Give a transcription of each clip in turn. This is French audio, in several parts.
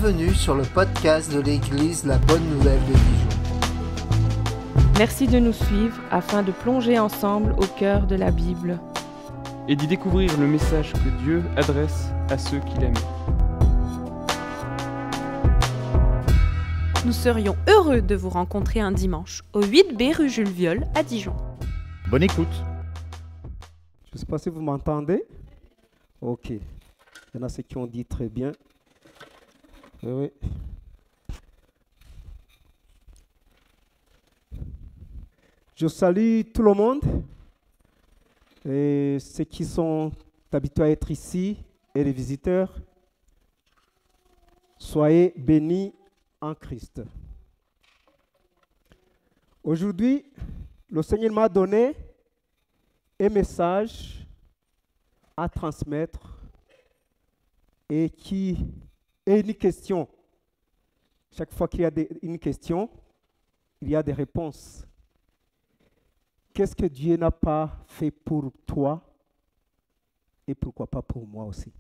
Bienvenue sur le podcast de l'Église La Bonne Nouvelle de Dijon. Merci de nous suivre afin de plonger ensemble au cœur de la Bible et d'y découvrir le message que Dieu adresse à ceux qui l'aiment. Nous serions heureux de vous rencontrer un dimanche au 8B rue Jules Viol à Dijon. Bonne écoute. Je ne sais pas si vous m'entendez. Ok. Il y en a ceux qui ont dit très bien. Oui. Je salue tout le monde et ceux qui sont habitués à être ici et les visiteurs. Soyez bénis en Christ. Aujourd'hui, le Seigneur m'a donné un message à transmettre et qui est une question. Chaque fois qu'il y a une question, il y a des réponses. Qu'est-ce que Dieu n'a pas fait pour toi et pourquoi pas pour moi aussi?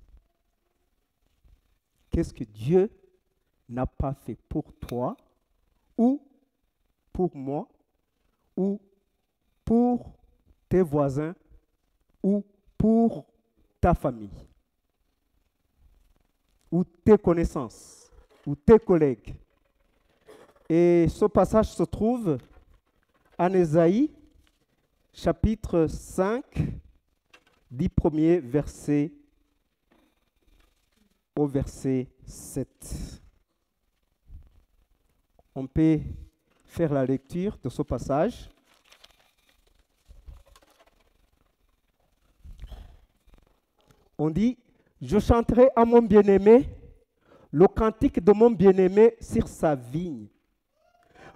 Qu'est-ce que Dieu n'a pas fait pour toi ou pour moi ou pour tes voisins ou pour ta famille ou tes connaissances ou tes collègues. Et ce passage se trouve en Ésaïe, chapitre 5, 10 premiers versets au verset 7. On peut faire la lecture de ce passage. On dit: je chanterai à mon bien-aimé le cantique de mon bien-aimé sur sa vigne.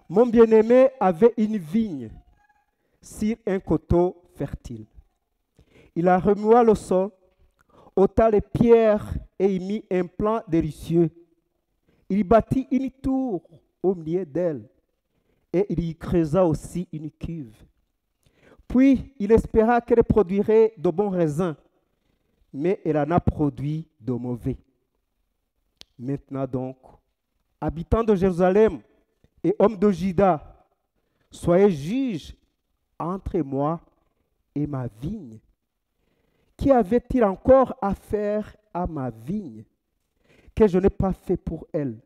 Mon bien-aimé avait une vigne sur un coteau fertile. Il a remué le sol, ôta les pierres et y mit un plan délicieux. Il y bâtit une tour au milieu d'elle et il y creusa aussi une cuve. Puis il espéra qu'elle produirait de bons raisins, mais elle en a produit de mauvais. Maintenant donc, habitants de Jérusalem et hommes de Juda, soyez juges entre moi et ma vigne. Qui avait-il encore à faire à ma vigne que je n'ai pas fait pour elle?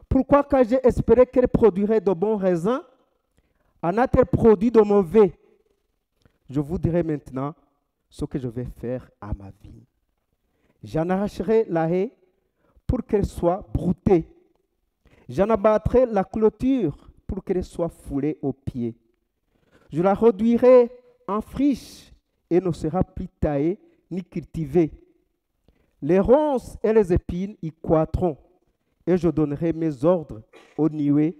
Pourquoi, quand j'ai espéré qu'elle produirait de bons raisins, en a-t-elle produit de mauvais? Je vous dirai maintenant ce que je vais faire à ma vigne. J'en arracherai la haie pour qu'elle soit broutée. J'en abattrai la clôture pour qu'elle soit foulée aux pieds. Je la réduirai en friche et ne sera plus taillée ni cultivée. Les ronces et les épines y croîtront, et je donnerai mes ordres aux nuées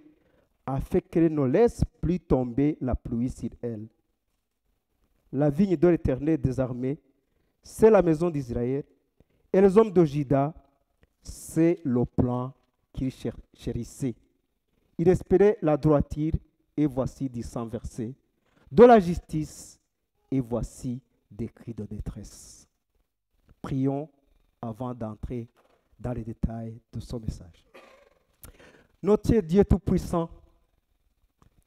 afin qu'elles ne laissent plus tomber la pluie sur elles. La vigne de l'Éternel des armées, c'est la maison d'Israël, et les hommes de Juda, c'est le plan qu'il chérissait. Il espérait la droiture, et voici dit sans verset, de la justice, et voici des cris de détresse. Prions avant d'entrer dans les détails de ce message. Notre Dieu Tout-Puissant,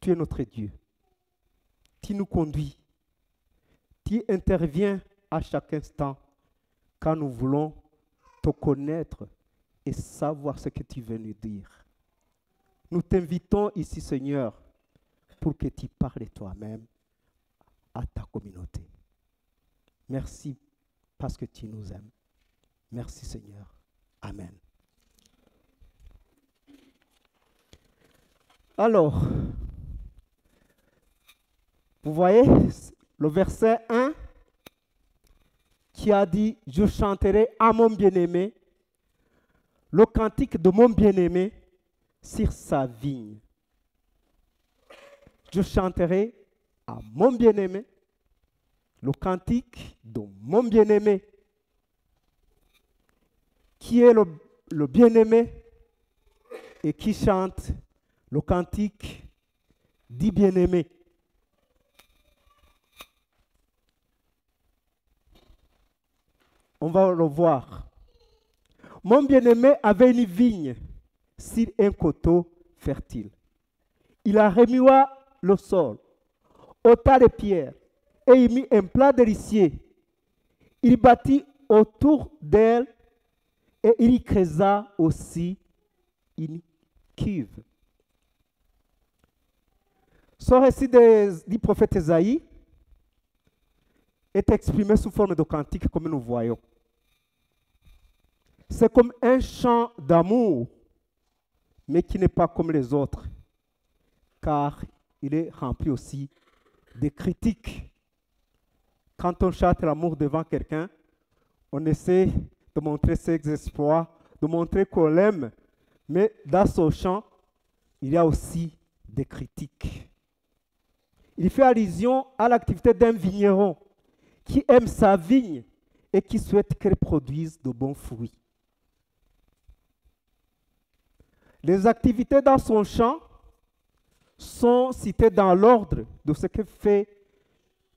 tu es notre Dieu. Tu nous conduis. Tu interviens à chaque instant quand nous voulons te connaître et savoir ce que tu veux nous dire. Nous t'invitons ici, Seigneur, pour que tu parles toi-même à ta communauté. Merci parce que tu nous aimes. Merci, Seigneur. Amen. Alors, vous voyez le verset 1 qui a dit « Je chanterai à mon bien-aimé le cantique de mon bien-aimé sur sa vigne. » Je chanterai à mon bien-aimé le cantique de mon bien-aimé. Qui est le bien-aimé et qui chante le cantique du bien-aimé? On va le voir. Mon bien-aimé avait une vigne sur un coteau fertile. Il a remua le sol, ôta les pierres et y mit un plat délicieux. Il bâtit autour d'elle et il y creusa aussi une cuve. Ce récit du prophète Ésaïe est exprimé sous forme de cantique comme nous voyons. C'est comme un chant d'amour, mais qui n'est pas comme les autres, car il est rempli aussi de critiques. Quand on chante l'amour devant quelqu'un, on essaie de montrer ses exploits, de montrer qu'on l'aime, mais dans son chant, il y a aussi des critiques. Il fait allusion à l'activité d'un vigneron qui aime sa vigne et qui souhaite qu'elle produise de bons fruits. Les activités dans son champ sont citées dans l'ordre de ce que fait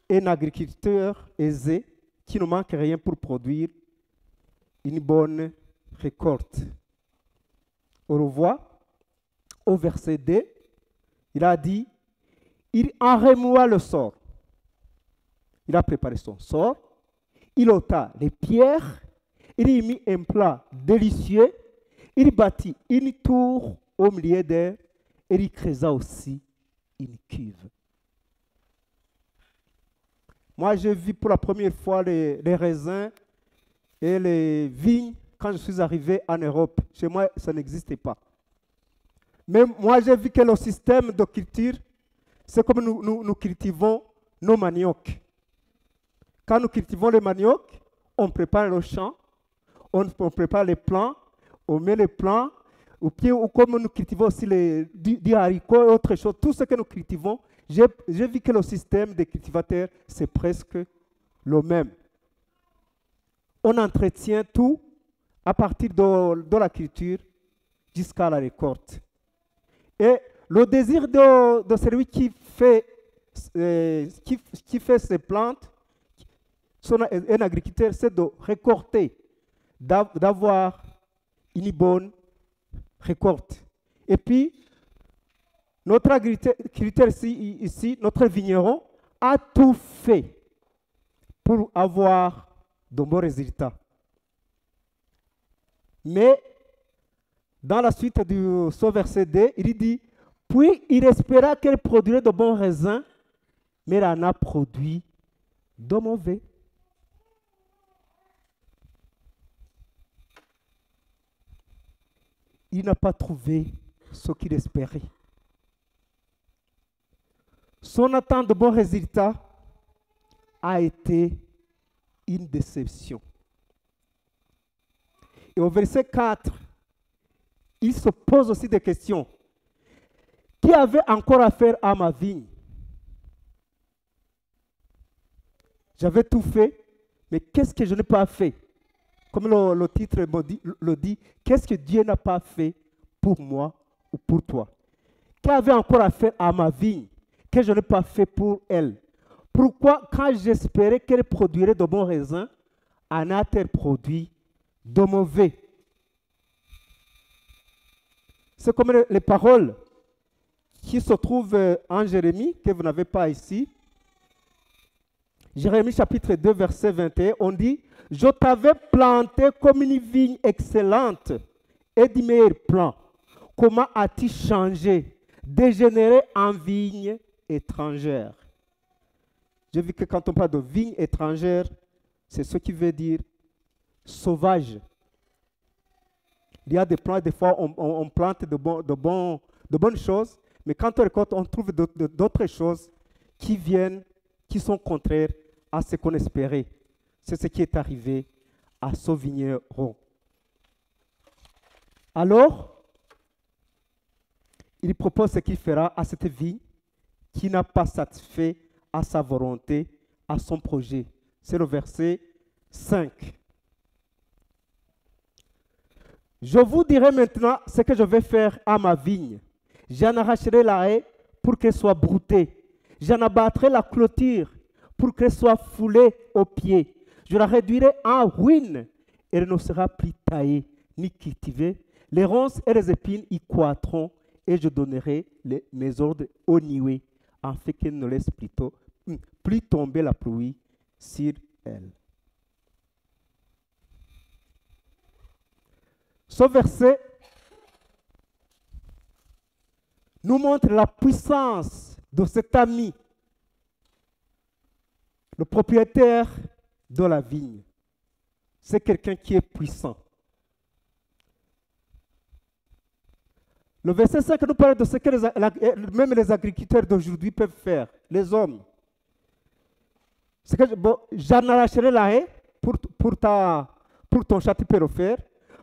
un agriculteur aisé qui ne manque rien pour produire une bonne récolte. On le voit au verset 2, il a dit, il en remua le sort. Il a préparé son sort, il ôta les pierres, il y mit un plat délicieux, il bâtit une tour au milieu d'elle et il creusa aussi une cuve. Moi, j'ai vu pour la première fois les raisins et les vignes quand je suis arrivé en Europe. Chez moi, ça n'existait pas. Mais moi, j'ai vu que le système de culture, c'est comme nous cultivons nos maniocs. Quand nous cultivons les maniocs, on prépare le champ, on prépare les plants, on met les plants, ou comme nous cultivons aussi du haricot et autre chose, tout ce que nous cultivons, j'ai vu que le système des cultivateurs, c'est presque le même. On entretient tout à partir de la culture jusqu'à la récolte. Et le désir de celui qui fait ces plantes, un agriculteur, c'est de récolter, d'avoir une bonne récolte. Et puis, notre agriculteur ici, notre vigneron, a tout fait pour avoir de bons résultats. Mais, dans la suite du verset 2, il dit, puis il espéra qu'elle produirait de bons raisins, mais elle en a produit de mauvais. Il n'a pas trouvé ce qu'il espérait. Son attente de bons résultats a été une déception. Et au verset 4, il se pose aussi des questions. Qui avait encore affaire à ma vigne? J'avais tout fait, mais qu'est-ce que je n'ai pas fait? Comme le titre le dit, qu'est-ce que Dieu n'a pas fait pour moi ou pour toi? Qui avait encore affaire à ma vigne que je n'ai pas fait pour elle? Pourquoi, quand j'espérais qu'elle produirait de bons raisins, en a-t-elle produit de mauvais? C'est comme les paroles qui se trouvent en Jérémie, que vous n'avez pas ici. Jérémie chapitre 2, verset 21, on dit, « Je t'avais planté comme une vigne excellente et du meilleur plan. Comment as-tu changé, dégénéré en vigne étrangère ?» J'ai vu que quand on parle de vigne étrangère, c'est ce qui veut dire sauvage. Il y a des plants, des fois on plante de bonnes choses, mais quand on récolte, on trouve d'autres choses qui sont contraires à ce qu'on espérait. C'est ce qui est arrivé à ce vigneron. Alors, il propose ce qu'il fera à cette vigne qui n'a pas satisfait à sa volonté, à son projet. C'est le verset 5. Je vous dirai maintenant ce que je vais faire à ma vigne. J'en arracherai la haie pour qu'elle soit broutée. J'en abattrai la clôture pour qu'elle soit foulée aux pieds. Je la réduirai en ruine. Elle ne sera plus taillée ni cultivée. Les ronces et les épines y croîtront, et je donnerai mes ordres aux nuées, afin qu'elles ne laissent plus tomber la pluie sur elles. Ce verset nous montre la puissance de cet ami, le propriétaire de la vigne. C'est quelqu'un qui est puissant. Le verset 5 nous parle de ce que même les agriculteurs d'aujourd'hui peuvent faire, les hommes. C'est que j'en arracherai la haie pour ton château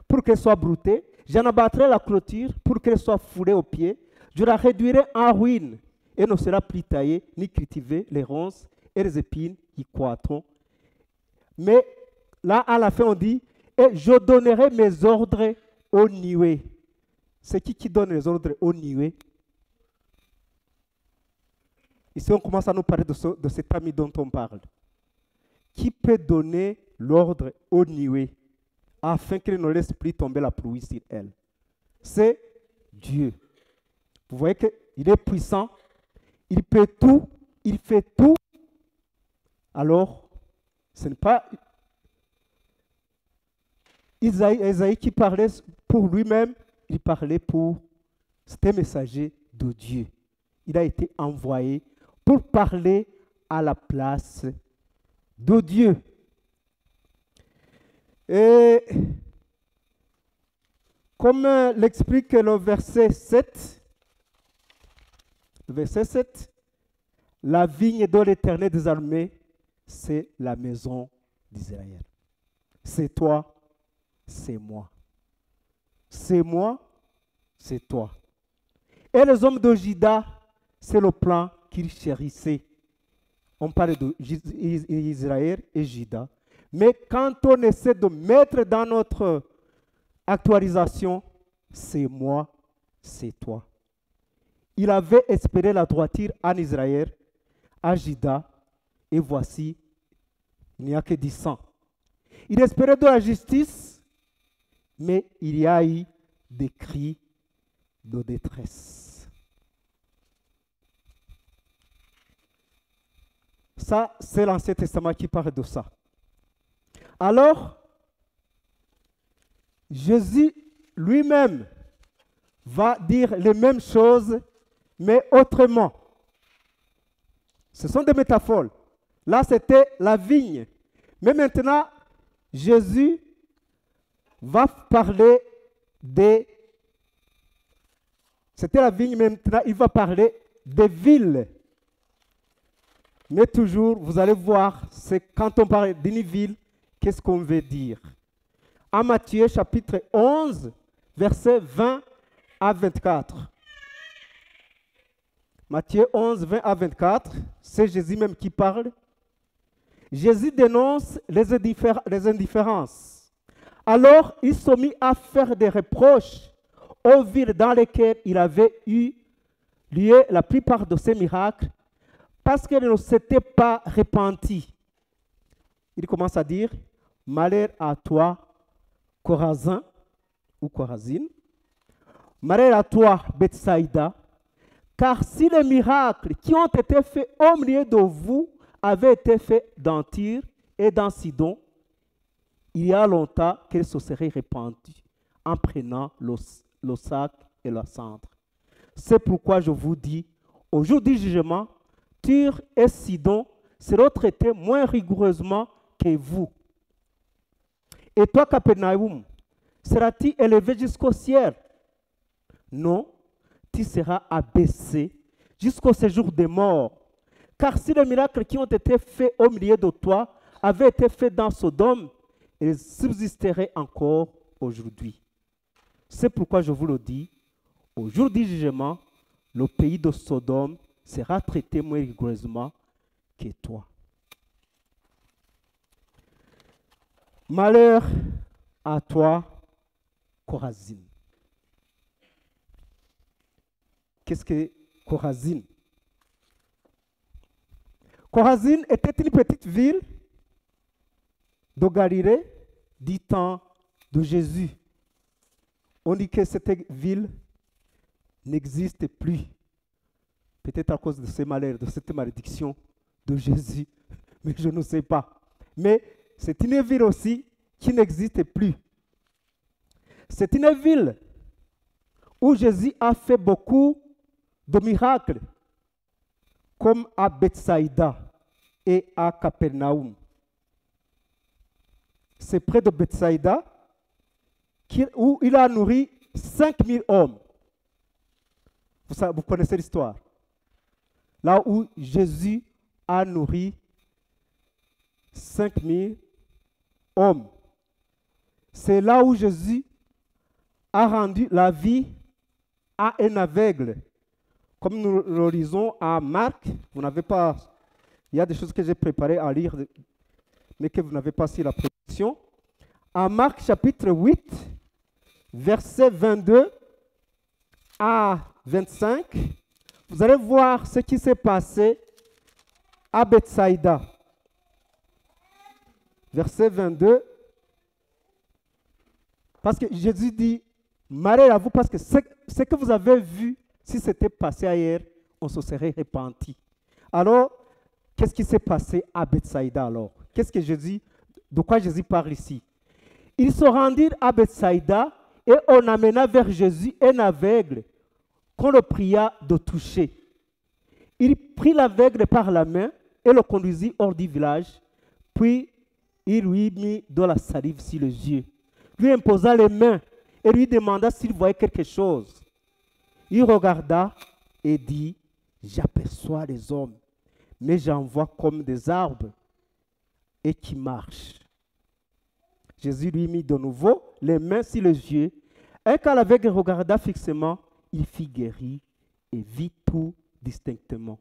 pour qu'elle soit broutée. J'en abattrai la clôture pour qu'elle soit foulée au pied. Je la réduirai en ruine et ne sera plus taillée ni cultivée. Les ronces et les épines y croîtront. Mais là, à la fin, on dit, et je donnerai mes ordres aux nuées. C'est qui donne les ordres aux nuées? Ici, on commence à nous parler de cet ami dont on parle. Qui peut donner l'ordre aux nuées afin qu'elle ne laisse plus tomber la pluie sur elle? C'est Dieu. Vous voyez qu'il est puissant, il peut tout, il fait tout. Alors, ce n'est pas Isaïe qui parlait pour lui-même, il parlait pour... C'était messager de Dieu. Il a été envoyé pour parler à la place de Dieu. Et comme l'explique le verset 7, la vigne de l'Éternel des armées, c'est la maison d'Israël. C'est toi, c'est moi. C'est moi, c'est toi. Et les hommes de Juda, c'est le plan qu'ils chérissaient. On parle d'Israël et Juda. Mais quand on essaie de mettre dans notre actualisation, c'est moi, c'est toi. Il avait espéré la droiture en Israël, à Juda, et voici, il n'y a que du sang. Il espérait de la justice, mais il y a eu des cris de détresse. Ça, c'est l'Ancien Testament qui parle de ça. Alors, Jésus lui-même va dire les mêmes choses, mais autrement. Ce sont des métaphores. Là, c'était la vigne. Mais maintenant, Jésus va parler des... C'était la vigne, mais maintenant, il va parler des villes. Mais toujours, vous allez voir, c'est quand on parle d'une ville, qu'est-ce qu'on veut dire? En Matthieu, chapitre 11, versets 20 à 24. Matthieu 11, 20 à 24, c'est Jésus même qui parle. Jésus dénonce les indifférences. Alors, il se mit à faire des reproches aux villes dans lesquelles il avait eu lieu la plupart de ses miracles, parce qu'elles ne s'étaient pas repenties. Il commence à dire, malheur à toi, Chorazin ou Chorazine. Malheur à toi, Bethsaïda, car si les miracles qui ont été faits au milieu de vous avaient été faits dans Tyr et dans Sidon, il y a longtemps qu'elles se seraient répandues en prenant le sac et la cendre. C'est pourquoi je vous dis, au jour du jugement, Tyr et Sidon seront traités moins rigoureusement que vous. Et toi, Capernaum, seras-tu élevé jusqu'au ciel? Non, tu seras abaissé jusqu'au séjour des morts. Car si les miracles qui ont été faits au milieu de toi avaient été faits dans Sodome, ils subsisteraient encore aujourd'hui. C'est pourquoi je vous le dis, au jour du jugement, le pays de Sodome sera traité moins rigoureusement que toi. Malheur à toi, Chorazine. Qu'est-ce que Chorazine? Chorazine était une petite ville de Galilée du temps de Jésus. On dit que cette ville n'existe plus. Peut-être à cause de ces malheurs, de cette malédiction de Jésus, mais je ne sais pas. Mais c'est une ville aussi qui n'existe plus. C'est une ville où Jésus a fait beaucoup de miracles, comme à Bethsaïda et à Capernaum. C'est près de Bethsaïda où il a nourri 5000 hommes. Vous connaissez l'histoire. Là où Jésus a nourri 5000 hommes. C'est là où Jésus a rendu la vie à un aveugle. Comme nous le lisons à Marc, vous n'avez pas, il y a des choses que j'ai préparées à lire, mais que vous n'avez pas sur la prédiction. À Marc chapitre 8, versets 22 à 25, vous allez voir ce qui s'est passé à Bethsaïda. Verset 22. Parce que Jésus dit, malheur à vous, parce que ce que vous avez vu, si c'était passé ailleurs, on se serait repenti. Alors, qu'est-ce qui s'est passé à Bethsaïda alors? Qu'est-ce que Jésus, de quoi Jésus parle ici? Ils se rendirent à Bethsaïda et on amena vers Jésus un aveugle qu'on le pria de toucher. Il prit l'aveugle par la main et le conduisit hors du village, puis il lui mit de la salive sur les yeux, lui imposa les mains et lui demanda s'il voyait quelque chose. Il regarda et dit, j'aperçois les hommes, mais j'en vois comme des arbres et qui marchent. Jésus lui mit de nouveau les mains sur les yeux, et quand l'aveugle regarda fixement, il fut guéri et vit tout distinctement.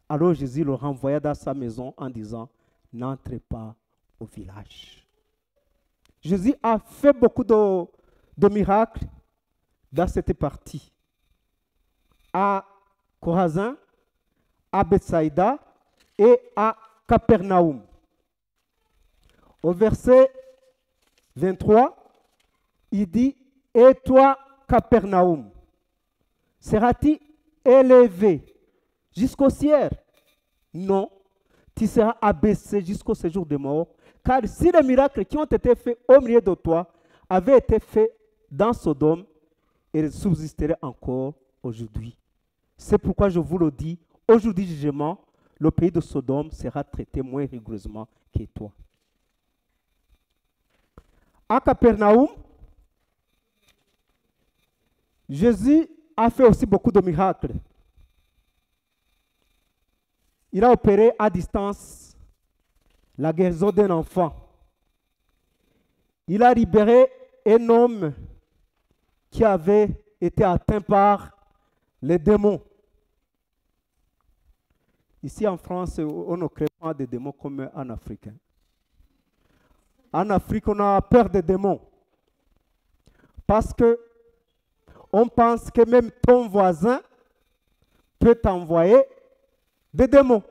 Alors Jésus le renvoya dans sa maison en disant, n'entrez pas au village. Jésus a fait beaucoup de miracles dans cette partie. À Chorazin, à Bethsaïda et à Capernaum. Au verset 23, il dit, et toi, Capernaum, seras-tu élevé jusqu'au ciel? Non, tu seras abaissé jusqu'au séjour des morts. Car si les miracles qui ont été faits au milieu de toi avaient été faits dans Sodome, ils subsisteraient encore aujourd'hui. C'est pourquoi je vous le dis, au jour du jugement, le pays de Sodome sera traité moins rigoureusement que toi. À Capernaum, Jésus a fait aussi beaucoup de miracles. Il a opéré à distance la guérison d'un enfant. Il a libéré un homme qui avait été atteint par les démons. Ici en France, on ne crée pas de démons comme en Afrique. En Afrique, on a peur des démons. Parce que on pense que même ton voisin peut t'envoyer des démons.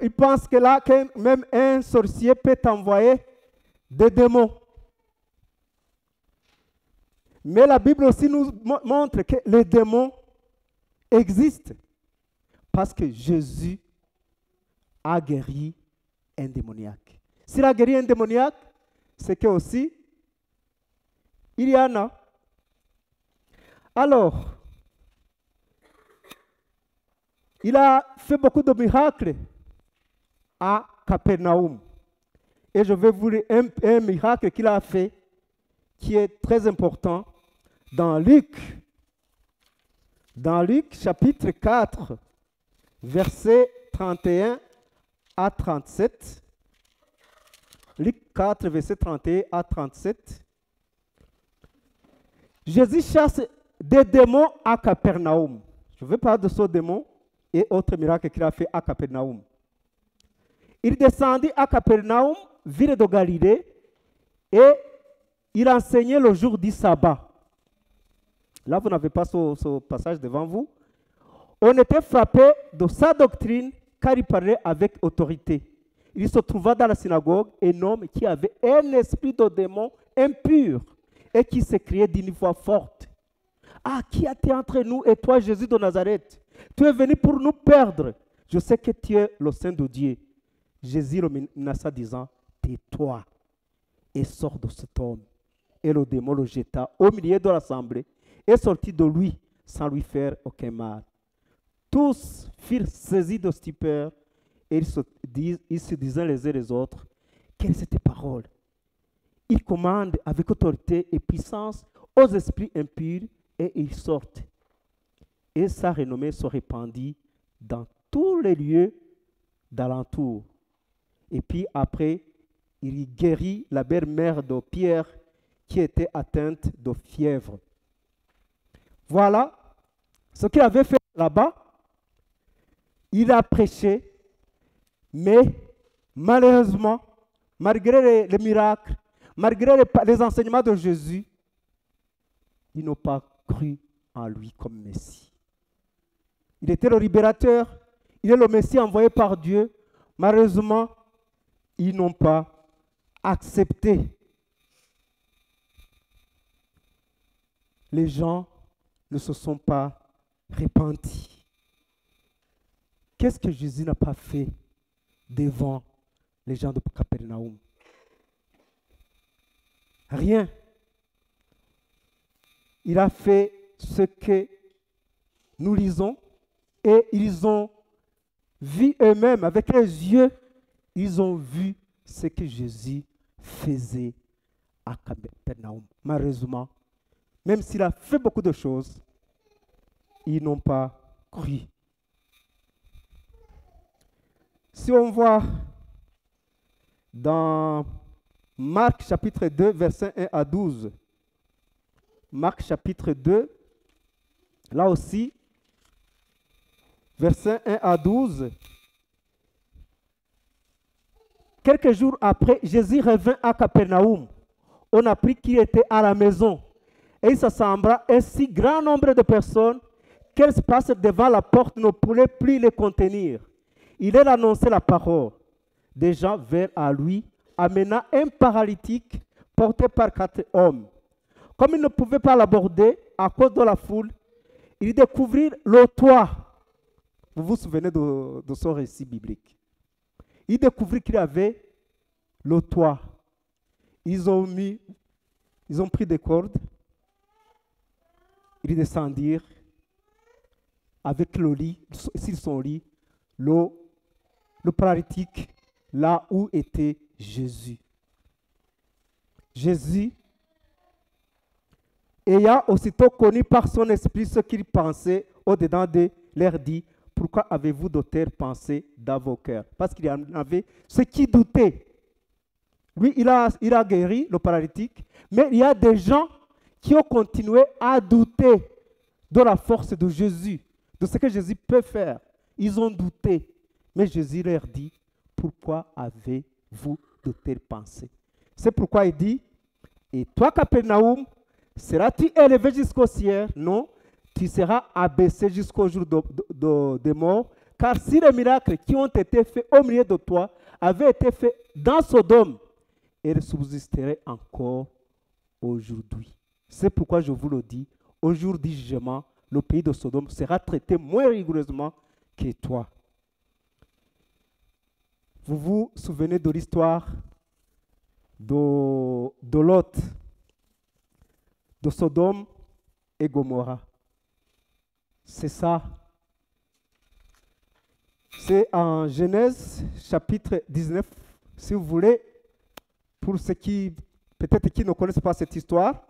Il pense que là, que même un sorcier peut t'envoyer des démons. Mais la Bible aussi nous montre que les démons existent. Parce que Jésus a guéri un démoniaque. S'il a guéri un démoniaque, c'est que aussi, il y en a. Alors, il a fait beaucoup de miracles à Capernaum. Et je vais vous lire un miracle qu'il a fait qui est très important dans Luc. Dans Luc chapitre 4, versets 31 à 37. Luc 4, versets 31 à 37. Jésus chasse des démons à Capernaum. Je vais parler de ce démon et autres miracles qu'il a fait à Capernaum. Il descendit à Capernaum, ville de Galilée, et il enseignait le jour du sabbat. Là, vous n'avez pas ce passage devant vous. On était frappé de sa doctrine car il parlait avec autorité. il se trouva dans la synagogue un homme qui avait un esprit de démon impur et qui s'écriait d'une voix forte. « Ah, qui a-t-il entre nous et toi, Jésus de Nazareth? Tu es venu pour nous perdre. Je sais que tu es le Saint de Dieu. » Jésus le menaça disant, « Tais-toi et sors de cet homme. » Et le démon le jeta au milieu de l'assemblée et sortit de lui sans lui faire aucun mal. Tous furent saisis de stupeur et ils se disaient les uns les autres, « Quelle est cette parole? » Il commande avec autorité et puissance aux esprits impurs et ils sortent. Et sa renommée se répandit dans tous les lieux d'alentour. Et puis après, il guérit la belle-mère de Pierre qui était atteinte de fièvre. Voilà ce qu'il avait fait là-bas. Il a prêché, mais malheureusement, malgré les miracles, malgré les enseignements de Jésus, ils n'ont pas cru en lui comme Messie. Il était le libérateur, il est le Messie envoyé par Dieu. Malheureusement, ils n'ont pas accepté. Les gens ne se sont pas repentis. Qu'est-ce que Jésus n'a pas fait devant les gens de Capernaum? Rien. Il a fait ce que nous lisons et ils ont vu eux-mêmes avec les yeux, ils ont vu ce que Jésus faisait à Capernaum. Malheureusement, même s'il a fait beaucoup de choses, ils n'ont pas cru. Si on voit dans Marc chapitre 2, versets 1 à 12, Marc chapitre 2, là aussi, versets 1 à 12, quelques jours après, Jésus revint à Capernaum. On apprit qu'il était à la maison. Et il s'assembla un si grand nombre de personnes qu'elles se passent devant la porte ne pouvaient plus les contenir. Il leur annonçait la parole. Des gens vinrent à lui, amenant un paralytique porté par 4 hommes. Comme ils ne pouvaient pas l'aborder à cause de la foule, ils découvrirent le toit. Vous vous souvenez de ce récit biblique. Ils découvrirent qu'il y avait le toit. Ils ont pris des cordes. Ils descendirent avec le lit, sur son lit, le paralytique, là où était Jésus. Jésus, ayant aussitôt connu par son esprit ce qu'il pensait au-dedans de leur dit, pourquoi avez-vous de telles pensées dans vos cœurs? Parce qu'il y en avait ceux qui doutaient. Lui, il a guéri le paralytique, mais il y a des gens qui ont continué à douter de la force de Jésus, de ce que Jésus peut faire. Ils ont douté. Mais Jésus leur dit, pourquoi avez-vous de telles pensées? C'est pourquoi il dit, et toi, Capernaum, seras-tu élevé jusqu'au ciel? Non, tu seras abaissé jusqu'au jour de mort. Car si les miracles qui ont été faits au milieu de toi avaient été faits dans Sodome, ils subsisteraient encore aujourd'hui. C'est pourquoi je vous le dis, au jour du jugement, le pays de Sodome sera traité moins rigoureusement que toi. Vous vous souvenez de l'histoire de Lot, de Sodome et Gomorrha. C'est ça. C'est en Genèse chapitre 19, si vous voulez, pour ceux qui, peut-être qui ne connaissent pas cette histoire.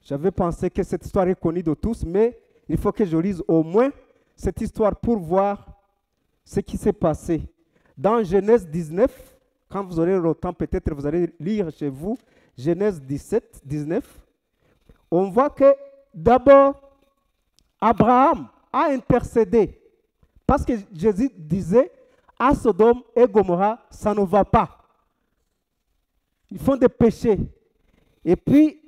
J'avais pensé que cette histoire est connue de tous, mais il faut que je lise au moins cette histoire pour voir ce qui s'est passé. Dans Genèse 19, quand vous aurez le temps, peut-être vous allez lire chez vous, Genèse 19, on voit que d'abord, Abraham a intercédé. Parce que Jésus disait, à Sodome et Gomorrha, ça ne va pas. Ils font des péchés. Et puis,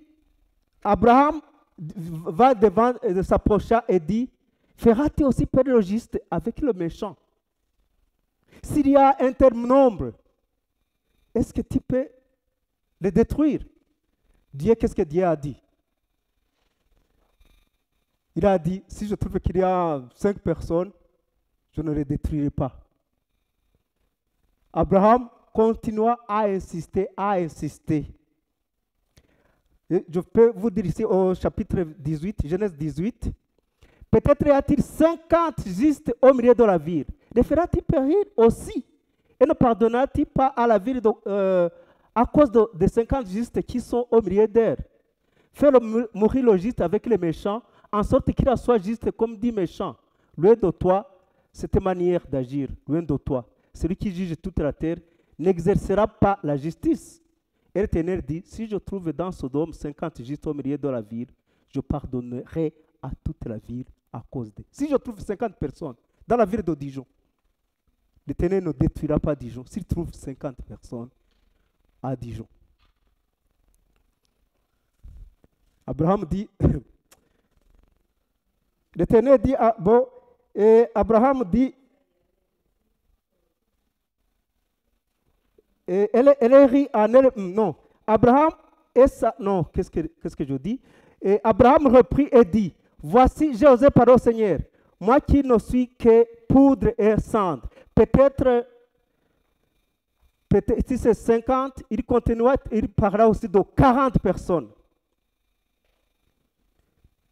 Abraham va devant s'approcha et dit, feras-tu aussi perdre le juste avec le méchant? s'il y a un tel nombre, est-ce que tu peux les détruire? Dieu, qu'est-ce que Dieu a dit? Il a dit, si je trouve qu'il y a 5 personnes, je ne les détruirai pas. Abraham continua à insister, Et je peux vous dire ici au chapitre 18, Genèse 18, peut-être y a-t-il 50 justes au milieu de la ville. Les fera-t-il périr aussi? Et ne pardonnera-t-il pas à la ville à cause des 50 justes qui sont au milieu d'elle? Fais-le mourir le juste avec les méchants, en sorte qu'il soit juste comme dit méchant. Loin de toi, cette manière d'agir, loin de toi. Celui qui juge toute la terre n'exercera pas la justice. Et l'Éternel dit, si je trouve dans Sodome 50 justes au milieu de la ville, je pardonnerai à toute la ville à cause d'eux. Si je trouve 50 personnes dans la ville de Dijon, l'Éternel ne détruira pas Dijon s'il trouve 50 personnes à Dijon. Abraham dit, l'Éternel dit, et Abraham dit, et elle rit en elle, non, Abraham et ça, non, qu'est-ce que je dis? Et Abraham reprit et dit, voici, j'ai osé parler au Seigneur, moi qui ne suis que poudre et cendre. Peut-être si c'est 50, il continua, il parlera aussi de 40 personnes.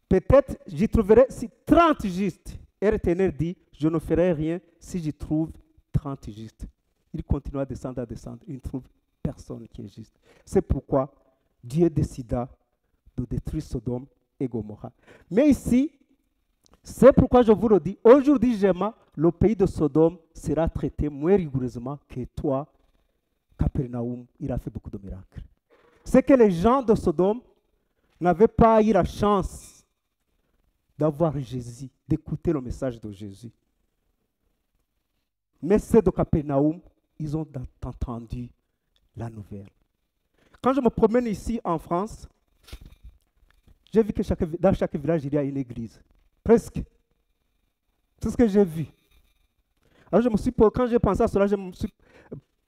Peut-être j'y trouverai si 30 justes. Et l'Éternel dit, je ne ferai rien si j'y trouve 30 justes. Il continue à descendre, il ne trouve personne qui est juste. C'est pourquoi Dieu décida de détruire Sodome et Gomorrha. Mais ici, c'est pourquoi je vous le dis, aujourd'hui, Géma, le pays de Sodome sera traité moins rigoureusement que toi, Capernaum. Il a fait beaucoup de miracles. C'est que les gens de Sodome n'avaient pas eu la chance d'avoir Jésus, d'écouter le message de Jésus. Mais ceux de Capernaum, ils ont entendu la nouvelle. Quand je me promène ici en France, j'ai vu que dans chaque village, il y a une église. Presque. C'est ce que j'ai vu. Alors quand j'ai pensé à cela, je me suis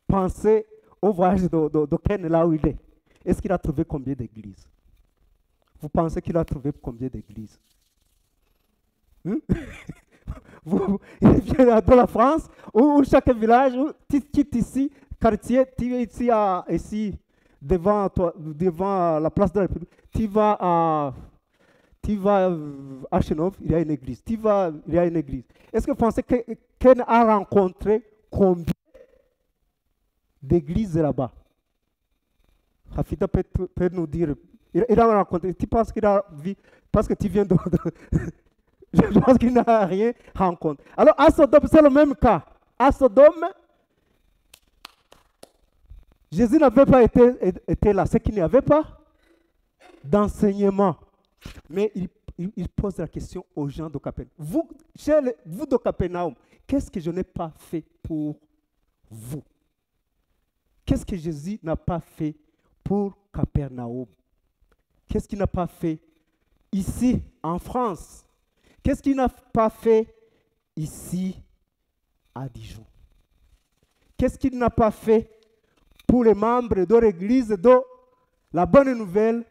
pensé au voyage de Ken, là où il est. Est-ce qu'il a trouvé combien d'églises? Vous pensez qu'il a trouvé combien d'églises? Il vient de la France, où chaque village, où tu quittes ici, quartier, tu es ici devant la place de la République, tu vas à Chenov, il y a une église. Il y a une église. Est-ce que vous pensez que Ken a rencontré combien d'églises là-bas? Rafita peut nous dire. Il a rencontré. Tu penses qu'il a vu, parce que tu viens de je pense qu'il n'a rien rencontré. Alors, à Sodome, c'est le même cas. À Sodome, Jésus n'avait pas été là. C'est qu'il n'y avait pas d'enseignement. Mais il pose la question aux gens de Capernaum. Vous de Capernaum, qu'est-ce que je n'ai pas fait pour vous? Qu'est-ce que Jésus n'a pas fait pour Capernaum? Qu'est-ce qu'il n'a pas fait ici, en France? Qu'est-ce qu'il n'a pas fait ici, à Dijon? Qu'est-ce qu'il n'a pas fait pour les membres de l'église de la bonne nouvelle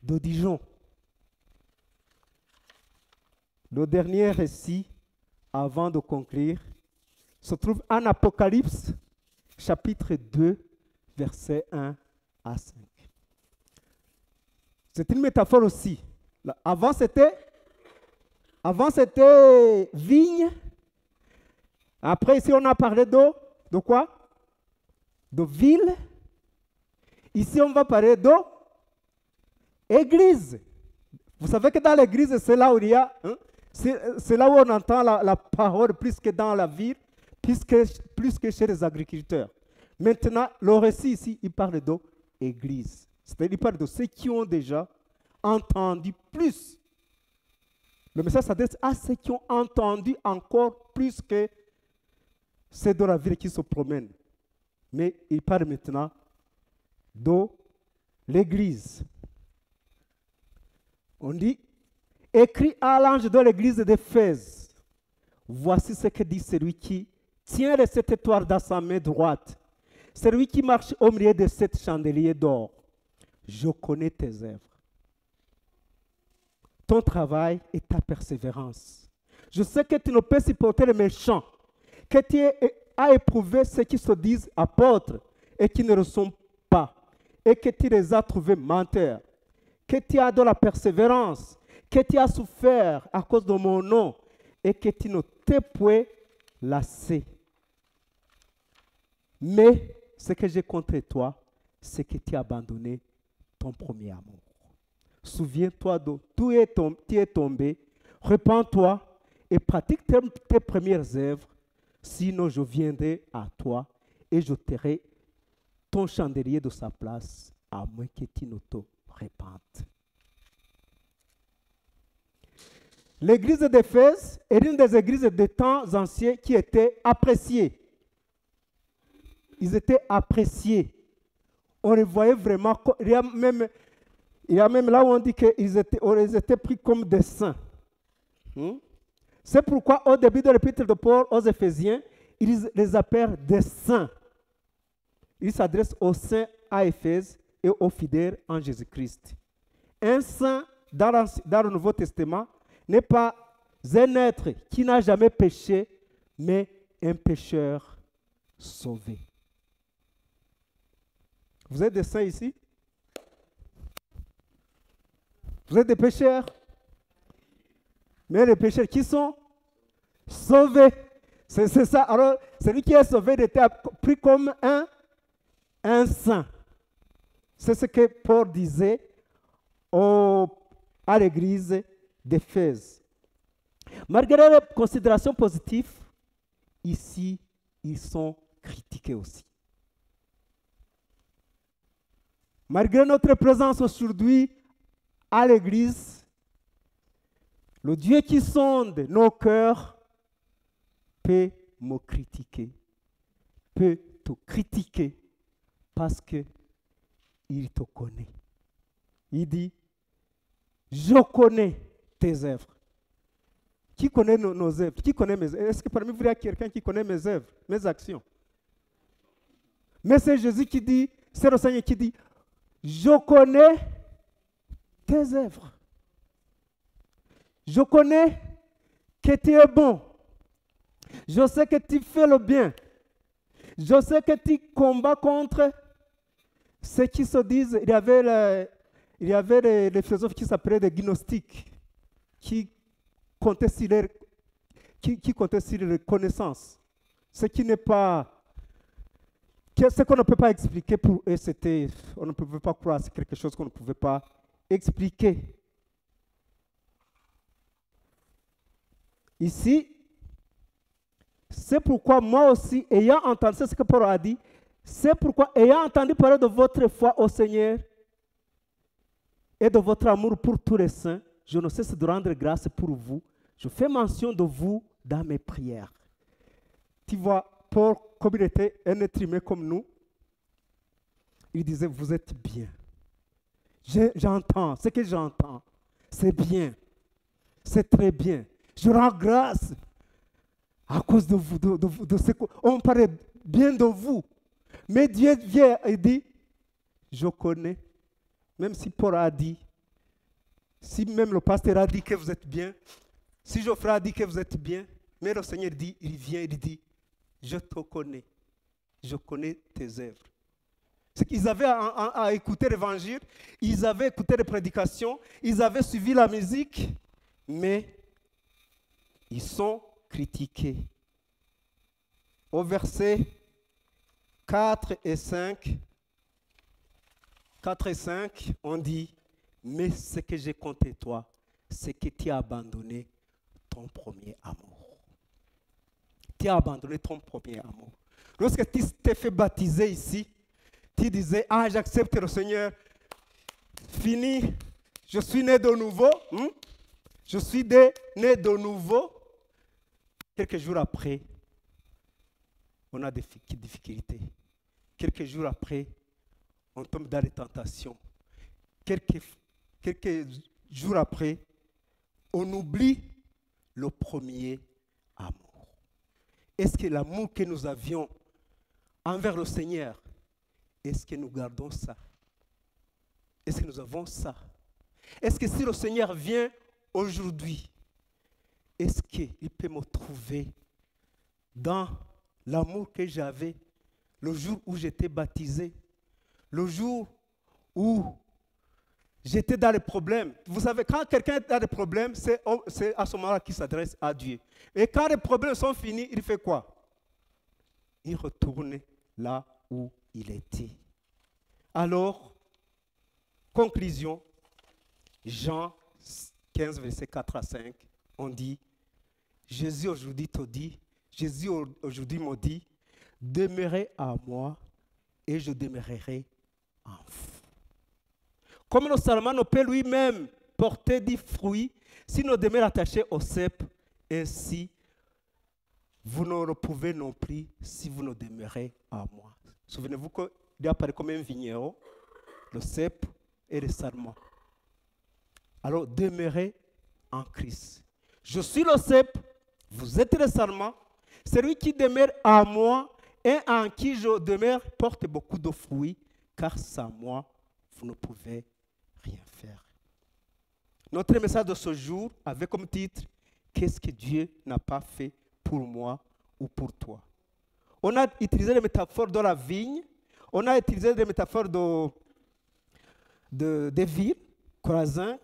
de Dijon? Le dernier récit, avant de conclure, se trouve en Apocalypse, chapitre 2, versets 1 à 5. C'est une métaphore aussi. Avant, c'était vigne. Après, ici, on a parlé de quoi? De ville. Ici, on va parler d'église. Vous savez que dans l'église, c'est là où il y a... c'est là où on entend la parole plus que dans la ville, plus que chez les agriculteurs. Maintenant, le récit ici, il parle d'église. C'est-à-dire, il parle de ceux qui ont déjà entendu plus. Le message s'adresse à ceux qui ont entendu encore plus que ceux de la ville qui se promènent. Mais il parle maintenant de l'église. On dit, écrit à l'ange de l'église d'Éphèse, voici ce que dit celui qui tient les 7 étoiles dans sa main droite. C'est lui qui marche au milieu de 7 chandeliers d'or. Je connais tes œuvres, ton travail et ta persévérance. Je sais que tu ne peux supporter les méchants, que tu as éprouvé ceux qui se disent apôtres et qui ne le sont pas, et que tu les as trouvés menteurs, que tu as de la persévérance, que tu as souffert à cause de mon nom, et que tu ne t'es point lassé. Mais ce que j'ai contre toi, c'est que tu as abandonné ton premier amour. Souviens-toi de tout tu es tombé, repens-toi et pratique tes premières œuvres, sinon je viendrai à toi et j'ôterai ton chandelier de sa place, à moins que tu ne te repentes. L'église d'Éphèse est l'une des églises des temps anciens qui était appréciée. Ils étaient appréciés. On les voyait vraiment. Il y a même là où on dit qu'ils étaient pris comme des saints. C'est pourquoi au début de l'épître de Paul aux Éphésiens, ils les appellent des saints. Ils s'adressent aux saints à Éphèse et aux fidèles en Jésus-Christ. Un saint dans le Nouveau Testament n'est pas un être qui n'a jamais péché, mais un pécheur sauvé. Vous êtes des saints ici? Vous êtes des pécheurs? Mais les pécheurs qui sont sauvés. C'est ça. Alors, celui qui est sauvé était pris comme un saint. C'est ce que Paul disait à l'église d'Éphèse. Malgré les considérations positives, ici, ils sont critiqués aussi. Malgré notre présence aujourd'hui à l'église, le Dieu qui sonde nos cœurs peut me critiquer, peut te critiquer parce qu'il te connaît. Il dit, je connais tes œuvres. Qui connaît nos œuvres? Qui connaît mes œuvres? Est-ce que parmi vous, il y a quelqu'un qui connaît mes œuvres, mes actions? Mais c'est Jésus qui dit, c'est le Seigneur qui dit, je connais tes œuvres. Je connais que tu es bon. Je sais que tu fais le bien. Je sais que tu combats contre ceux qui se disent, il y avait les philosophes qui s'appelaient des gnostiques, qui comptaient sur les connaissances. Ce qui n'est pas... Ce qu'on ne peut pas expliquer pour eux, on ne pouvait pas croire, c'est quelque chose qu'on ne pouvait pas expliquer. Ici, c'est pourquoi moi aussi, ayant entendu, c'est ce que Paul a dit, c'est pourquoi ayant entendu parler de votre foi au Seigneur et de votre amour pour tous les saints, je ne cesse de rendre grâce pour vous. Je fais mention de vous dans mes prières. Tu vois, Paul, comme il était un être humain comme nous, il disait, vous êtes bien. J'entends, ce que j'entends, c'est bien. C'est très bien. Je rends grâce à cause de vous. On parlait bien de vous. Mais Dieu vient et dit, je connais. Même si Paul a dit, si même le pasteur a dit que vous êtes bien, si Geoffrey a dit que vous êtes bien, mais le Seigneur dit, il vient, il dit, je te connais. Je connais tes œuvres. C'est qu'ils avaient à écouter l'évangile, ils avaient écouté les prédications, ils avaient suivi la musique, mais ils sont critiqués. Au verset 4 et 5, on dit, mais ce que j'ai contre toi, c'est que tu as abandonné ton premier amour. Tu as abandonné ton premier amour. Lorsque tu t'es fait baptiser ici, tu disais, ah, j'accepte le Seigneur, fini, je suis né de nouveau, je suis né de nouveau. Quelques jours après, on a des difficultés. Quelques jours après, on tombe dans les tentations. Quelques jours après, on oublie le premier amour. Est-ce que l'amour que nous avions envers le Seigneur, est-ce que nous gardons ça? Est-ce que nous avons ça? Est-ce que si le Seigneur vient aujourd'hui, est-ce qu'il peut me trouver dans l'amour que j'avais le jour où j'étais baptisé, le jour où j'étais dans les problèmes? Vous savez, quand quelqu'un est dans les problèmes, c'est à ce moment-là qu'il s'adresse à Dieu. Et quand les problèmes sont finis, il fait quoi? Il retourne là où il était. Alors, conclusion, Jean 15, verset 4 à 5, on dit, Jésus aujourd'hui te dit, Jésus aujourd'hui me dit, demeurez à moi et je demeurerai en vous. Comme le Salman peut lui-même porter des fruits, si nous demeurons attachés au cep, ainsi vous ne le pouvez non plus si vous ne demeurez à moi. Souvenez-vous qu'il apparaît comme un vigneron, le cep et le sarment. Alors demeurez en Christ. Je suis le cep, vous êtes le sarment. Celui qui demeure à moi et en qui je demeure porte beaucoup de fruits, car sans moi, vous ne pouvez rien faire. Notre message de ce jour avait comme titre « Qu'est-ce que Dieu n'a pas fait pour moi ou pour toi ?» On a utilisé les métaphores de la vigne, on a utilisé des métaphores des villes, Chorazin,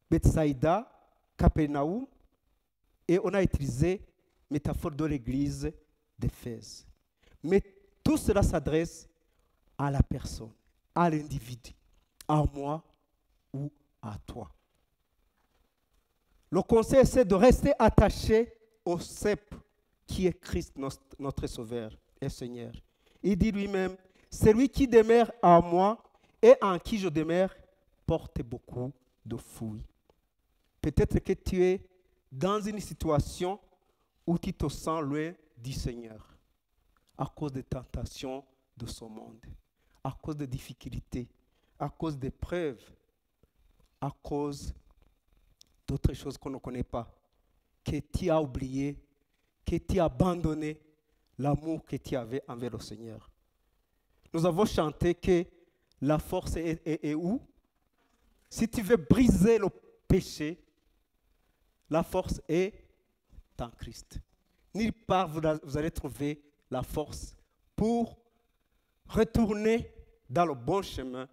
Bethsaïda, Capernaum, et on a utilisé métaphore de l'église d'Éphèse. Mais tout cela s'adresse à la personne, à l'individu, à moi ou à toi. Le conseil, c'est de rester attaché au cep qui est Christ, notre Sauveur et Seigneur. Il dit lui-même, celui qui demeure à moi et en qui je demeure porte beaucoup de fruits. Peut-être que tu es dans une situation où tu te sens loin du Seigneur à cause des tentations de ce monde, à cause des difficultés, à cause des preuves, à cause d'autres choses qu'on ne connaît pas, que tu as oublié, que tu as abandonné l'amour que tu avais envers le Seigneur. Nous avons chanté que la force est où? Si tu veux briser le péché, la force est en Christ. Nulle part vous allez trouver la force pour retourner dans le bon chemin.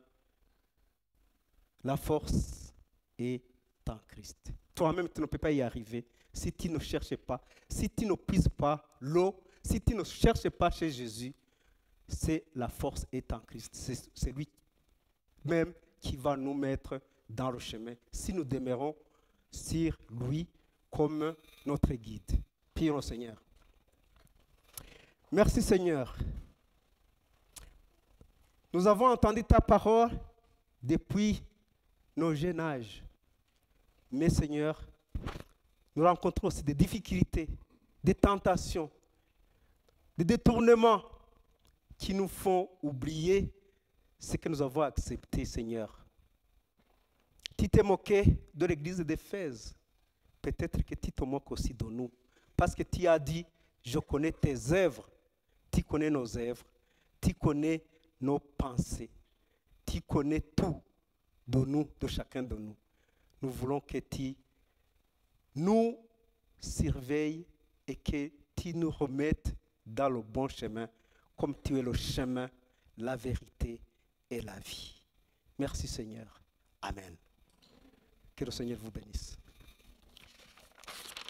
La force est en Christ. Toi-même, tu ne peux pas y arriver si tu ne cherches pas, si tu ne puises pas l'eau, si tu ne cherches pas chez Jésus. C'est la force est en Christ. C'est lui même qui va nous mettre dans le chemin si nous demeurons sur lui comme notre guide. Prions au Seigneur. Merci Seigneur. Nous avons entendu ta parole depuis nos jeunes âges. Mais Seigneur, nous rencontrons aussi des difficultés, des tentations, des détournements qui nous font oublier ce que nous avons accepté, Seigneur. Tu t'es moqué de l'église d'Éphèse. Peut-être que tu te moques aussi de nous. Parce que tu as dit, je connais tes œuvres. Tu connais nos œuvres. Tu connais nos pensées. Tu connais tout de nous, de chacun de nous. Nous voulons que tu nous surveilles et que tu nous remettes dans le bon chemin, comme tu es le chemin, la vérité et la vie. Merci Seigneur. Amen. Que le Seigneur vous bénisse.